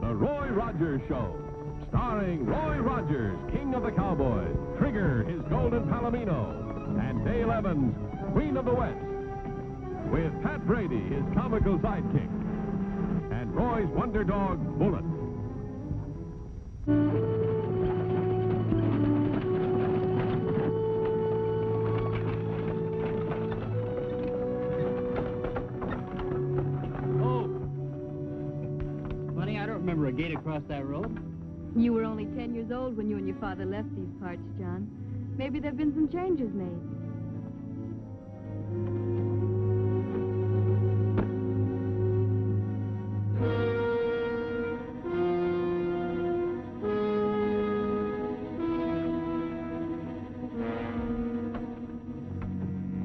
The Roy Rogers Show, starring Roy Rogers, King of the Cowboys, Trigger, his golden Palomino, and Dale Evans, Queen of the West, with Pat Brady, his comical sidekick, and Roy's wonder dog, Bullet. Remember a gate across that road? You were only 10 years old when you and your father left these parts, John. Maybe there have been some changes made.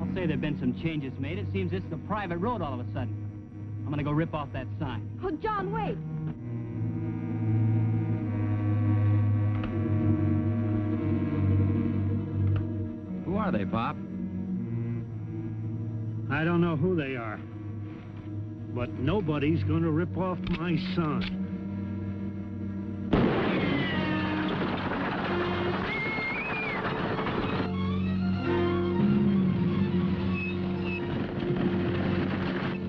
I'll say there have been some changes made. It seems this is a private road all of a sudden. I'm gonna go rip off that sign. Oh, John, wait. Who are they, Pop? I don't know who they are, but nobody's going to rip off my son.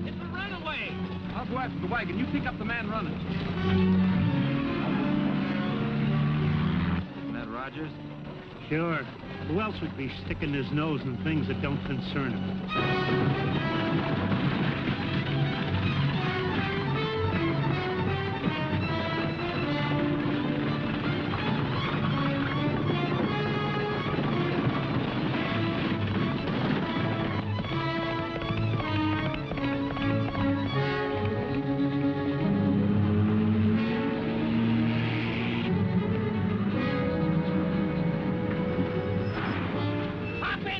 It's a runaway! I'll go after the wagon. You pick up the man running. Isn't that Rogers? Sure. Who else would be sticking his nose in things that don't concern him?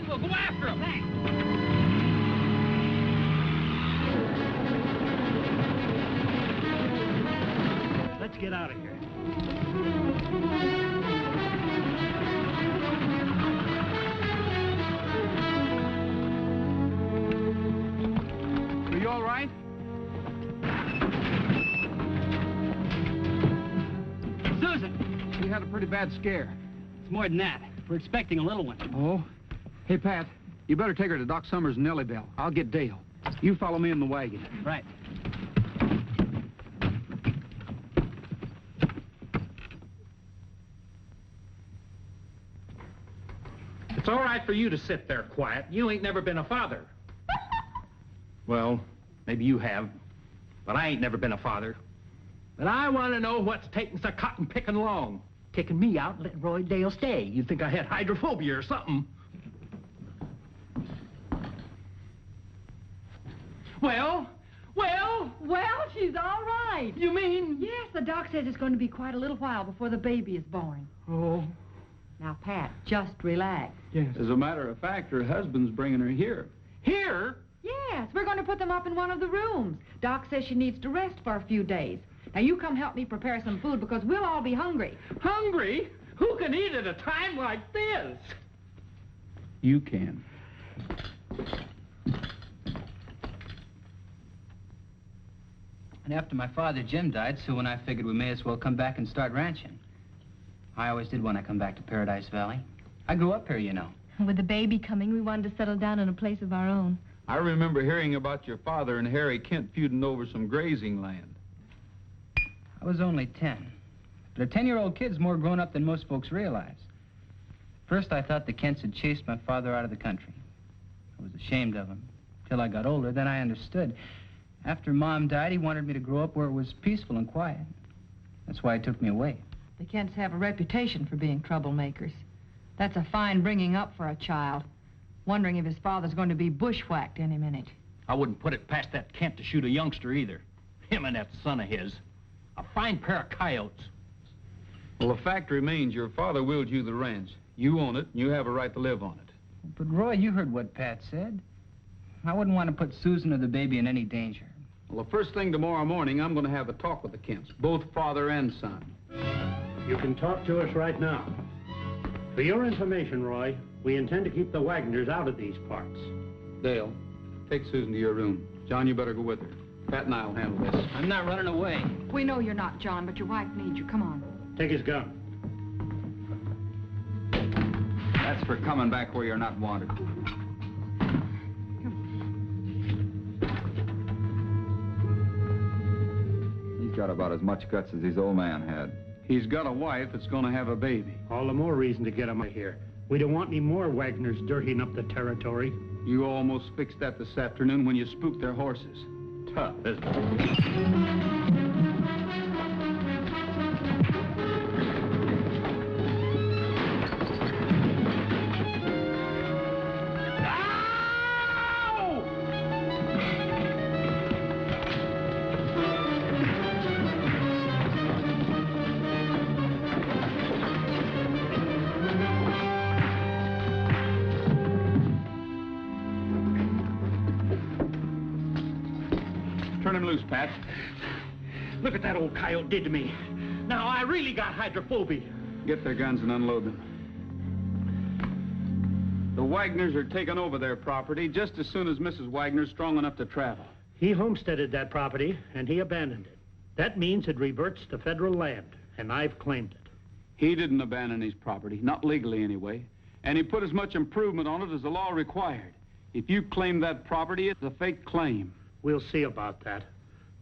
We'll go after him. Thanks. Let's get out of here. Are you all right? Susan! We had a pretty bad scare. It's more than that. We're expecting a little one. Oh? Hey, Pat, you better take her to Doc Summers' Nellybelle. I'll get Dale. You follow me in the wagon. Right. It's all right for you to sit there quiet. You ain't never been a father. Well, maybe you have, but I ain't never been a father. But I want to know what's taking so cotton picking long. Kicking me out and letting Roy Dale stay. You'd think I had hydrophobia or something. Well, she's all right. you mean? Yes, the doc says it's going to be quite a little while before the baby is born. Oh, Now, Pat, just relax. yes. As a matter of fact, her husband's bringing her here. Here? Yes, we're going to put them up in one of the rooms. Doc says she needs to rest for a few days. Now, you come help me prepare some food because we'll all be hungry. Hungry? Who can eat at a time like this? You can. And after my father, Jim, died, Sue and I figured we may as well come back and start ranching. I always did want to come back to Paradise Valley. I grew up here, you know. With the baby coming, we wanted to settle down in a place of our own. I remember hearing about your father and Harry Kent feuding over some grazing land. I was only 10. But a 10-year-old kid's more grown up than most folks realize. First, I thought the Kents had chased my father out of the country. I was ashamed of him. Till I got older, then I understood. After Mom died, he wanted me to grow up where it was peaceful and quiet. That's why he took me away. The Kents have a reputation for being troublemakers. That's a fine bringing up for a child. Wondering if his father's going to be bushwhacked any minute. I wouldn't put it past that Kent to shoot a youngster either. Him and that son of his. A fine pair of coyotes. Well, the fact remains your father willed you the ranch. You own it, and you have a right to live on it. But, Roy, you heard what Pat said. I wouldn't want to put Susan or the baby in any danger. Well, the first thing tomorrow morning, I'm going to have a talk with the Kents, both father and son. You can talk to us right now. For your information, Roy, we intend to keep the Wagoners out of these parts. Dale, Take Susan to your room. John, you better go with her. Pat and I'll handle this. I'm not running away. We know you're not, John, but your wife needs you. Come on. Take his gun. That's for coming back where you're not wanted. He's got about as much guts as his old man had. He's got a wife that's going to have a baby. All the more reason to get him out of here. We don't want any more Wagners dirtying up the territory. You almost fixed that this afternoon when you spooked their horses. Tough, isn't it? Turn him loose, Pat. Look what that old coyote did to me. Now, I really got hydrophobia. Get their guns and unload them. The Wagners are taking over their property just as soon as Mrs. Wagner's strong enough to travel. He homesteaded that property, and he abandoned it. That means it reverts to federal land, and I've claimed it. He didn't abandon his property, not legally anyway, and he put as much improvement on it as the law required. If you claim that property, it's a fake claim. We'll see about that.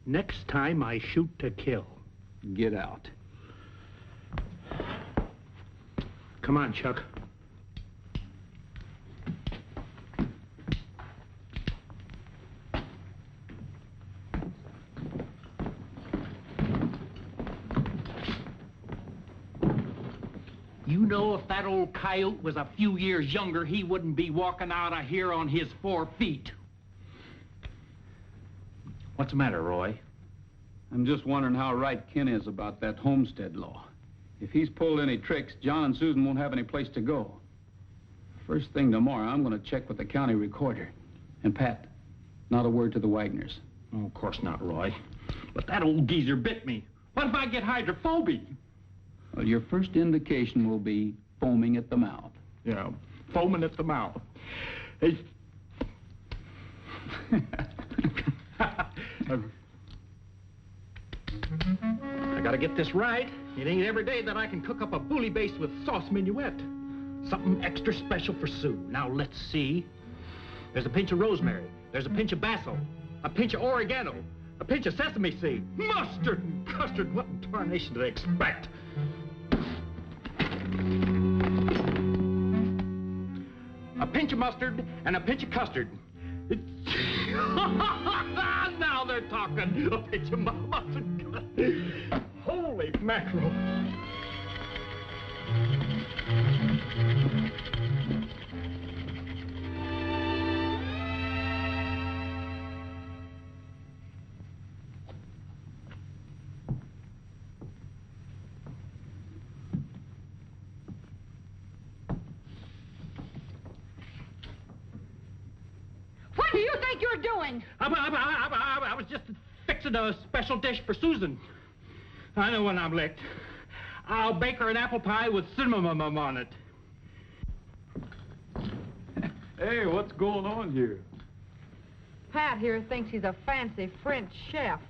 Next time I shoot to kill. Get out. Come on, Chuck. You know, if that old coyote was a few years younger, he wouldn't be walking out of here on his 4 feet. What's the matter, Roy? I'm just wondering how right Ken is about that homestead law. If he's pulled any tricks, John and Susan won't have any place to go. First thing tomorrow, I'm going to check with the county recorder. And Pat, not a word to the Wagners. Oh, of course not, Roy. But that old geezer bit me. What if I get hydrophobia? Well, your first indication will be foaming at the mouth. Yeah, foaming at the mouth. Hey. I gotta get this right. It ain't every day that I can cook up a bouillabaisse with sauce minuet. Something extra special for Sue. Now, let's see. There's a pinch of rosemary. There's a pinch of basil. A pinch of oregano. A pinch of sesame seed. Mustard and custard. What in tarnation do they expect? A pinch of mustard and a pinch of custard. Now they're talking. A pinch of mustard. Holy mackerel. What do you think you're doing? I was just fixing a special dish for Susan. I know when I'm licked. I'll bake her an apple pie with cinnamon on it. Hey, what's going on here? Pat here thinks he's a fancy French chef.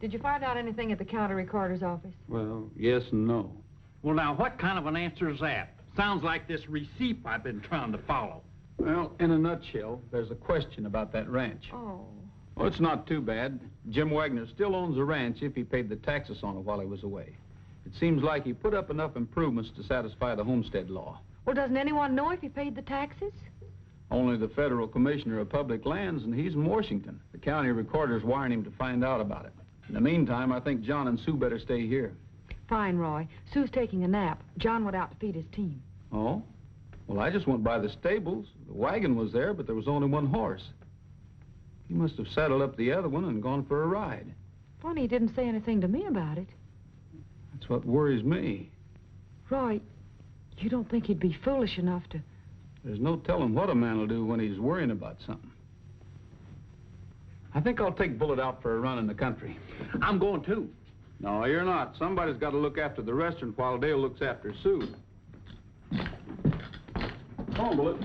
Did you find out anything at the county recorder's office? Well, yes and no. Well, now, what kind of an answer is that? Sounds like this receipt I've been trying to follow. Well, in a nutshell, there's a question about that ranch. Oh. Well, it's not too bad. Jim Wagner still owns the ranch if he paid the taxes on it while he was away. It seems like he put up enough improvements to satisfy the homestead law. Well, doesn't anyone know if he paid the taxes? Only the federal commissioner of public lands, and he's in Washington. The county recorder's wiring him to find out about it. In the meantime, I think John and Sue better stay here. Fine, Roy. Sue's taking a nap. John went out to feed his team. Oh? Well, I just went by the stables. The wagon was there, but there was only one horse. He must have saddled up the other one and gone for a ride. Funny he didn't say anything to me about it. That's what worries me. Roy, you don't think he'd be foolish enough to... There's no telling what a man will do when he's worrying about something. I think I'll take Bullet out for a run in the country. I'm going too. No, you're not. Somebody's got to look after the restaurant while Dale looks after Sue. Come on, Bullet.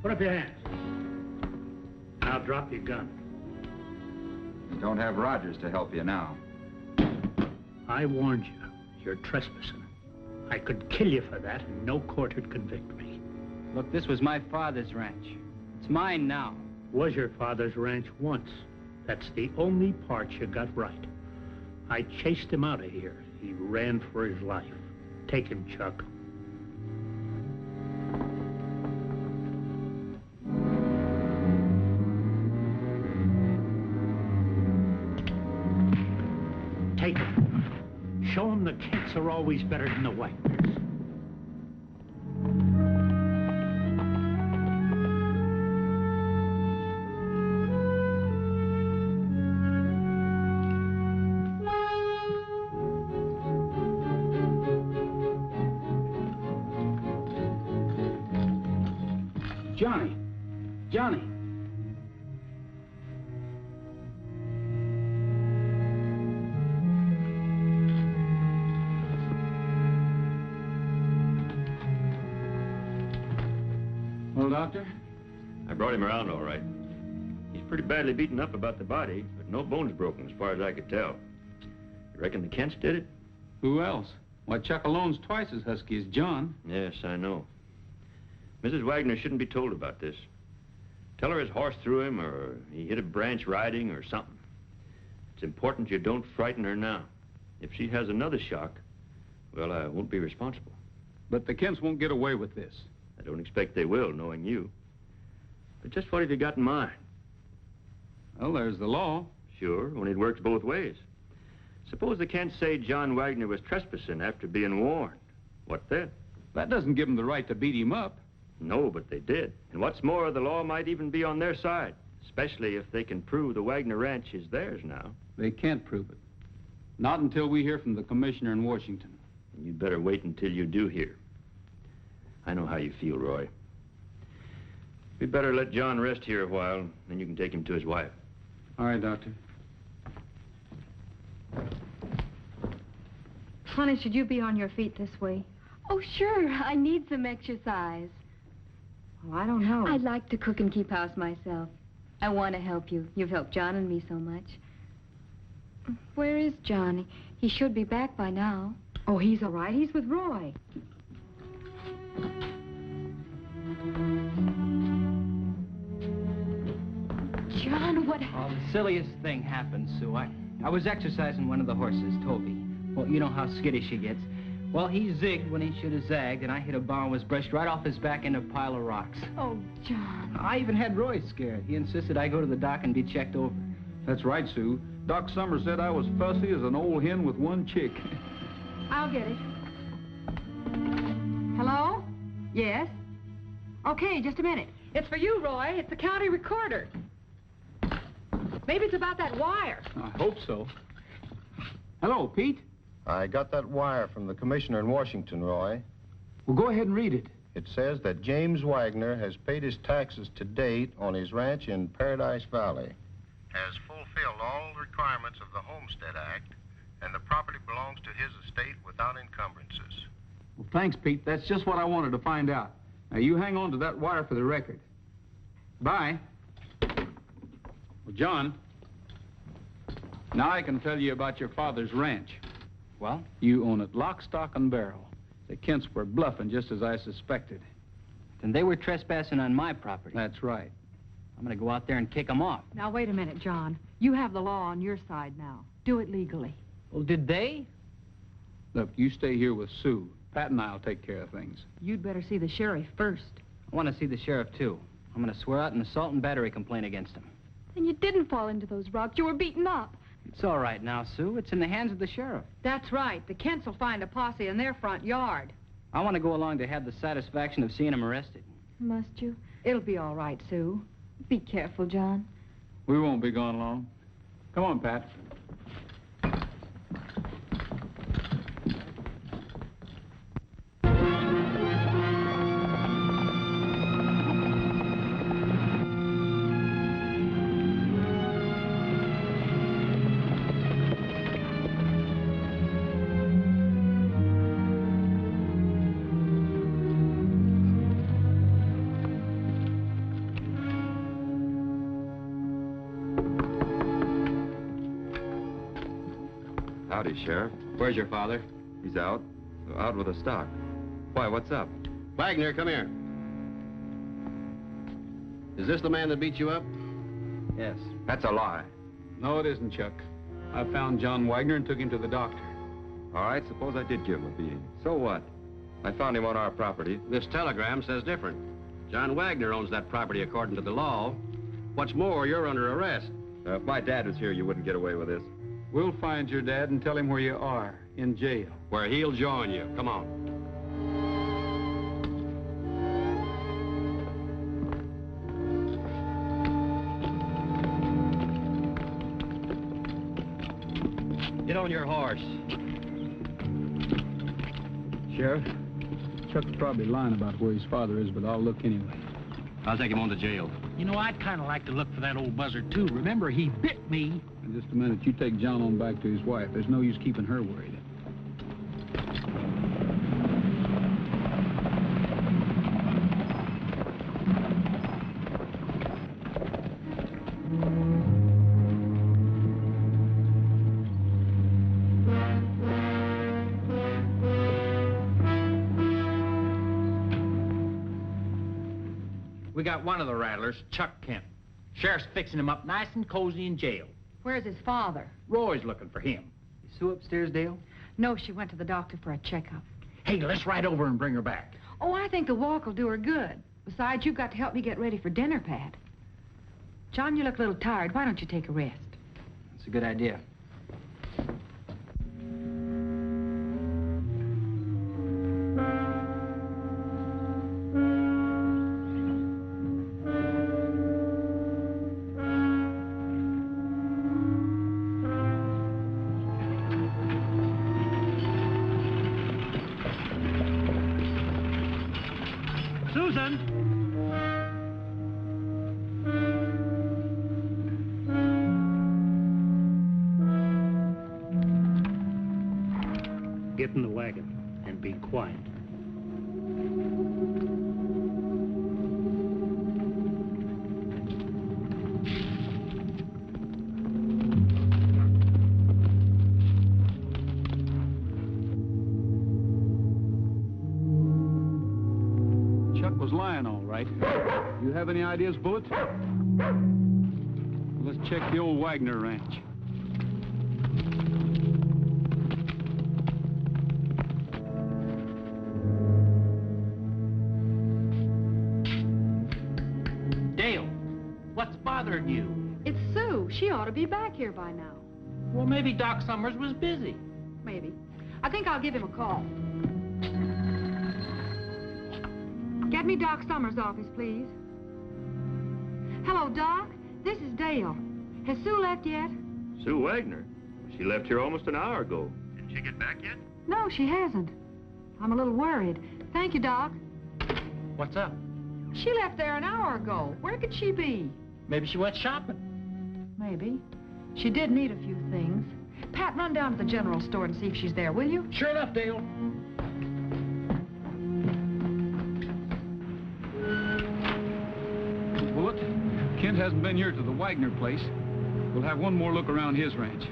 Put up your hands. Now drop your gun. You don't have Rogers to help you now. I warned you. You're trespassing. I could kill you for that, and no court would convict me. Look, this was my father's ranch. It's mine now. Was your father's ranch once. That's the only part you got right. I chased him out of here. He ran for his life. Take him, Chuck. Take him. Show him the Kents are always better than the Wagners. Johnny! Johnny! Well, Doctor? I brought him around all right. He's pretty badly beaten up about the body, but no bones broken as far as I could tell. You reckon the Kents did it? Who else? Why, Chuck alone's twice as husky as John. Yes, I know. Mrs. Wagner shouldn't be told about this. Tell her his horse threw him, or he hit a branch riding, or something. It's important you don't frighten her now. If she has another shock, well, I won't be responsible. But the Kents won't get away with this. I don't expect they will, knowing you. But just what have you got in mind? Well, there's the law. Sure, only it works both ways. Suppose the Kents say John Wagner was trespassing after being warned. What then? That doesn't give them the right to beat him up. No, but they did. And what's more, the law might even be on their side, especially if they can prove the Wagner Ranch is theirs now. They can't prove it. Not until we hear from the commissioner in Washington. And you'd better wait until you do hear. I know how you feel, Roy. We better let John rest here a while, then you can take him to his wife. All right, Doctor. Honey, should you be on your feet this way? Oh, sure. I need some exercise. Well, I don't know. I'd like to cook and keep house myself. I want to help you. You've helped John and me so much. Where is John? He should be back by now. Oh, he's all right. He's with Roy. John, what... Oh, the silliest thing happened, Sue. I was exercising one of the horses, Toby. Well, you know how skittish he gets. Well, he zigged when he should have zagged, and I hit a bar and was brushed right off his back into a pile of rocks. Oh, John. I even had Roy scared. He insisted I go to the doc and be checked over. That's right, Sue. Doc Summers said I was fussy as an old hen with one chick. I'll get it. Hello? Yes? Okay, just a minute. It's for you, Roy. It's the county recorder. Maybe it's about that wire. I hope so. Hello, Pete. I got that wire from the commissioner in Washington, Roy. Well, go ahead and read it. It says that James Wagner has paid his taxes to date on his ranch in Paradise Valley. Has fulfilled all the requirements of the Homestead Act, and the property belongs to his estate without encumbrances. Well, thanks, Pete. That's just what I wanted to find out. Now, you hang on to that wire for the record. Bye. Well, John, now I can tell you about your father's ranch. Well? You own it lock, stock, and barrel. The Kents were bluffing just as I suspected. Then they were trespassing on my property. That's right. I'm going to go out there and kick them off. Now, wait a minute, John. You have the law on your side now. Do it legally. Well, did they? Look, you stay here with Sue. Pat and I'll take care of things. You'd better see the sheriff first. I want to see the sheriff, too. I'm going to swear out an assault and battery complaint against him. And you didn't fall into those rocks. You were beaten up. It's all right now, Sue. It's in the hands of the sheriff. That's right. The Kents will find a posse in their front yard. I want to go along to have the satisfaction of seeing him arrested. Must you? It'll be all right, Sue. Be careful, John. We won't be gone long. Come on, Pat. Howdy, Sheriff. Where's your father? He's out. Out with the stock. Why, what's up? Wagner, come here. Is this the man that beat you up? Yes. That's a lie. No, it isn't, Chuck. I found John Wagner and took him to the doctor. All right, suppose I did give him a beating. So what? I found him on our property. This telegram says different. John Wagner owns that property according to the law. What's more, you're under arrest. If my dad was here, you wouldn't get away with this. We'll find your dad and tell him where you are, in jail. Where he'll join you. Come on. Get on your horse. Sheriff, Chuck's probably lying about where his father is, but I'll look anyway. I'll take him on to jail. You know, I'd kind of like to look for that old buzzard, too. Remember, he bit me. In just a minute, you take John on back to his wife. There's no use keeping her worried. We got one of the rattlers, Chuck Kent. Sheriff's fixing him up nice and cozy in jail. Where's his father? Roy's looking for him. Is Sue upstairs, Dale? No, she went to the doctor for a checkup. Hey, let's ride over and bring her back. Oh, I think the walk will do her good. Besides, you've got to help me get ready for dinner, Pat. John, you look a little tired. Why don't you take a rest? It's a good idea. Susan! Get in the wagon and be quiet. Chuck was lying, all right. You have any ideas, Bullet? Let's check the old Wagner ranch. Dale, what's bothering you? It's Sue. She ought to be back here by now. Well, maybe Doc Summers was busy. Maybe. I think I'll give him a call. Get me Doc Summers' office, please. Hello, Doc. This is Dale. Has Sue left yet? Sue Wagner. She left here almost an hour ago. Didn't she get back yet? No, she hasn't. I'm a little worried. Thank you, Doc. What's up? She left there an hour ago. Where could she be? Maybe she went shopping. Maybe. She did need a few things. Pat, run down to the general store and see if she's there, will you? Sure enough, Dale. Bullet, Kent hasn't been here to the Wagner place. We'll have one more look around his ranch.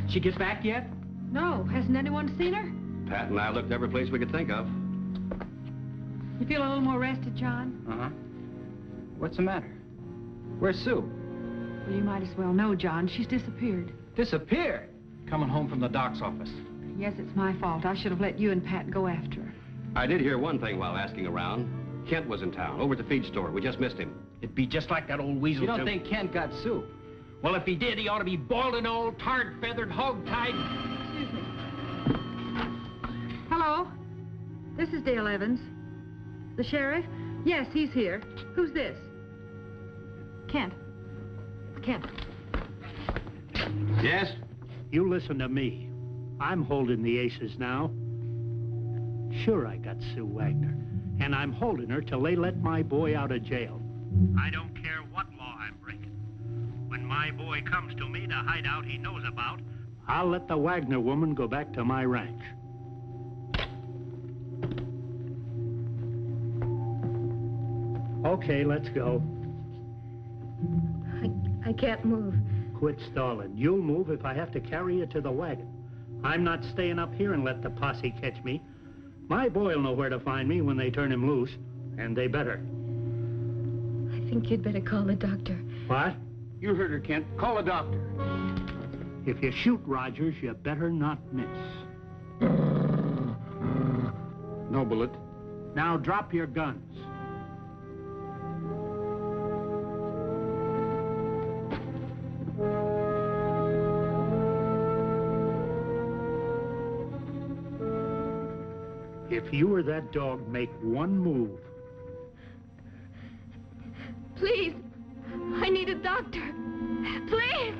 She get back yet? No. Hasn't anyone seen her? Pat and I looked every place we could think of. You feel a little more rested, John? Uh-huh. What's the matter? Where's Sue? Well, you might as well know, John. She's disappeared. Disappeared? Coming home from the doc's office. Yes, it's my fault. I should have let you and Pat go after her. I did hear one thing while asking around. Kent was in town, over at the feed store. We just missed him. It'd be just like that old weasel. You don't think Kent got Sue? Well, if he did, he ought to be boiled and old, tarred, feathered, hog-tied. Excuse me. Hello? This is Dale Evans. The sheriff? Yes, he's here. Who's this? Kent. Kent. Yes? You listen to me. I'm holding the aces now. Sure, I got Sue Wagner. And I'm holding her till they let my boy out of jail. I don't care what law I'm breaking. When my boy comes to me, the hideout he knows about, I'll let the Wagner woman go back to my ranch. Okay, let's go. I can't move. Quit stalling. You'll move if I have to carry you to the wagon. I'm not staying up here and let the posse catch me. My boy'll know where to find me when they turn him loose, and they better. I think you'd better call the doctor. What? You heard her, Kent. Call a doctor. If you shoot Rogers, you better not miss. No bullet. Now drop your guns. If you or that dog make one move... Please, I need a doctor. Please!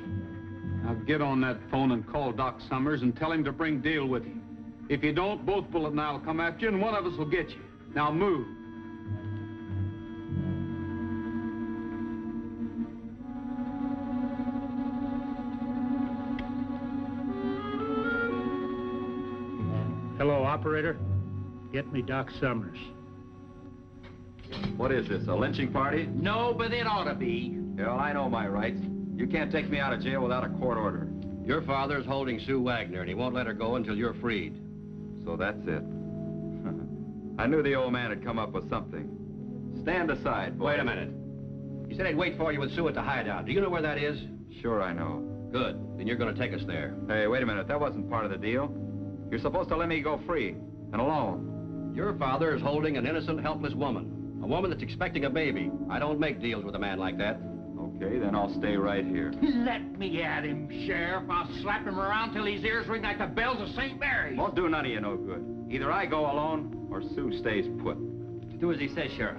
Now get on that phone and call Doc Summers and tell him to bring Dale with you. If you don't, both Bullet and I will come after you, and one of us will get you. Now move. Hello, operator. Get me Doc Summers. What is this, a lynching party? No, but it ought to be. Yeah, well, I know my rights. You can't take me out of jail without a court order. Your father's holding Sue Wagner, and he won't let her go until you're freed. So that's it. I knew the old man had come up with something. Stand aside, boy. Wait a minute. He said he'd wait for you with Sue at the hideout. Do you know where that is? Sure I know. Good. Then you're going to take us there. Hey, wait a minute. That wasn't part of the deal. You're supposed to let me go free and alone. Your father is holding an innocent, helpless woman. A woman that's expecting a baby. I don't make deals with a man like that. Okay, then I'll stay right here. Let me at him, Sheriff. I'll slap him around till his ears ring like the bells of St. Mary's. Won't do none of you no good. Either I go alone or Sue stays put. Do as he says, Sheriff.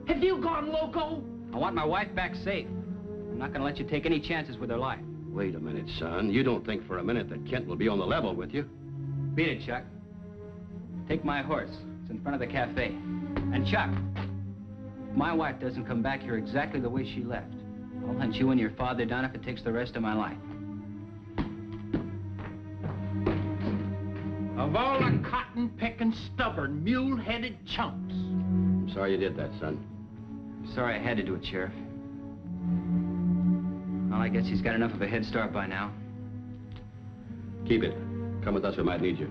Have you gone loco? I want my wife back safe. I'm not going to let you take any chances with her life. Wait a minute, son. You don't think for a minute that Kent will be on the level with you? Beat it, Chuck. Take my horse. It's in front of the cafe. And Chuck, if my wife doesn't come back here exactly the way she left, I'll hunt you and your father down if it takes the rest of my life. Of all the cotton-picking, stubborn, mule-headed chumps. I'm sorry you did that, son. Sorry I had to do it, Sheriff. Well, I guess he's got enough of a head start by now. Keep it. Come with us, we might need you.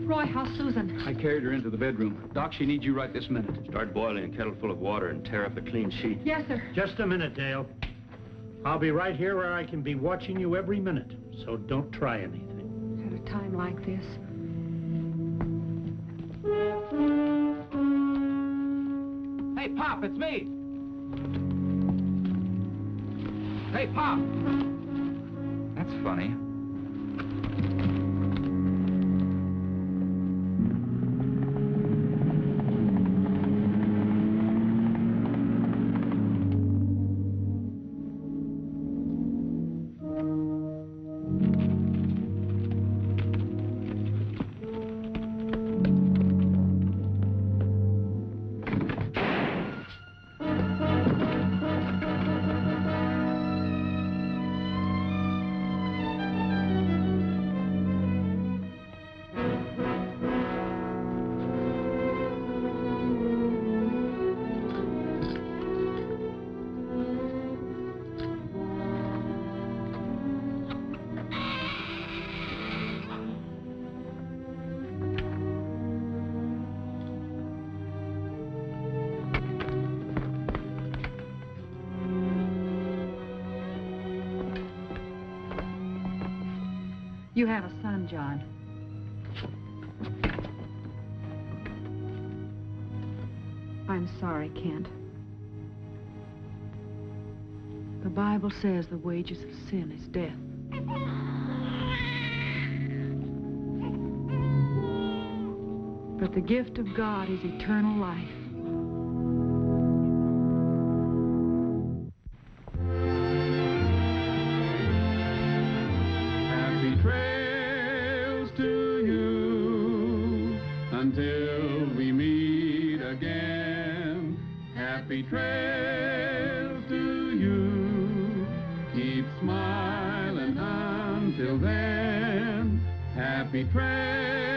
Roy, how's Susan? I carried her into the bedroom. Doc, she needs you right this minute. Start boiling a kettle full of water and tear up a clean sheet. Yes, sir. Just a minute, Dale. I'll be right here where I can be watching you every minute, so don't try anything. At a time like this. Hey, Pop, it's me. Hey, Pop. That's funny. You have a son, John. I'm sorry, Kent. The Bible says the wages of sin is death. But the gift of God is eternal life. Happy trails to you until we meet again. Happy trails to you. Keep smiling until then. happy trail.